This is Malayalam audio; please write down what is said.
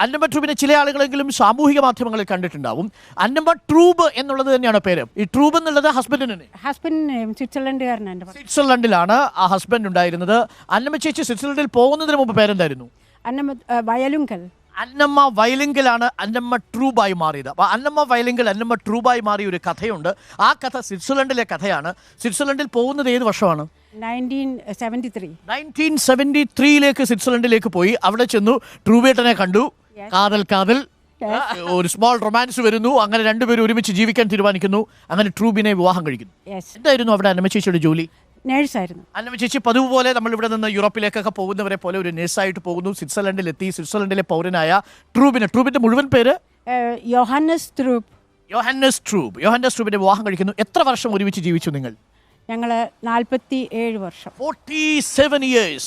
അന്നമ്മ ട്രൂബിനെ ചില ആളുകളെങ്കിലും സാമൂഹിക മാധ്യമങ്ങളിൽ കണ്ടിട്ടുണ്ടാവും. അന്നമ്മ ട്രൂബ് എന്നുള്ളത് തന്നെയാണ് പേര്. ഈ ട്രൂബ് എന്നുള്ളത് ഹസ്ബൻഡിന് സ്വിറ്റ്സർലൻഡിലാണ് ആ ഹസ്ബൻഡ് ഉണ്ടായിരുന്നത്. അന്നമ്മ ചേച്ചി സ്വിറ്റ്സർലൻഡിൽ പോകുന്നതിന് മുമ്പ് പേരെന്തായിരുന്നു? അന്നമ്മ വയലിങ്കലാണ് അന്നമ്മ ട്രൂബായി മാറിയത്. അപ്പോൾ അന്നമ്മ വയലിങ്കൽ അന്നമ്മ ട്രൂബായി മാറിയ ഒരു കഥയുണ്ട്. ആ കഥ സ്വിറ്റ്സർലൻഡിലെ കഥയാണ്. സ്വിറ്റ്സർലൻഡിൽ പോകുന്നത് ഏത് വർഷമാണ്? 1973 സ്വിറ്റ്സർലൻഡിലേക്ക് പോയി. അവിടെ ചെന്നു, ട്രൂബേട്ടനെ കണ്ടു, കാതൽ ഒരു സ്മോൾ റൊമാൻസ് വരുന്നു. അങ്ങനെ രണ്ടുപേരും ഒരുമിച്ച് ജീവിക്കാൻ തീരുമാനിക്കുന്നു. അങ്ങനെ ട്രൂബിനെ വിവാഹം കഴിക്കുന്നു. എന്തായിരുന്നു അവിടെ അന്നമ്മ ചേച്ചിയുടെ ജോലി? നേഴ്സായിരുന്നു. അന്നമ്മ ചേച്ചി പതിവ് പോലെ നമ്മൾ ഇവിടെ നിന്ന് യൂറോപ്പിലേക്കൊക്കെ പോകുന്നവരെ പോലെ ഒരു നേഴ്സായിട്ട് പോകുന്നു. സ്വിറ്റ്സർലൻഡിൽ എത്തി. സ്വിറ്റ്സർലൻഡിലെ പൗരനായ ട്രൂബിന്റെ മുഴുവൻ പേര് യോഹന്നസ് ട്രൂബിന്റെ വിവാഹം കഴിക്കുന്നു. എത്ര വർഷം ഒരുമിച്ച് ജീവിച്ചു നിങ്ങൾ? ഞങ്ങൾ 47 വർഷം. 47 years.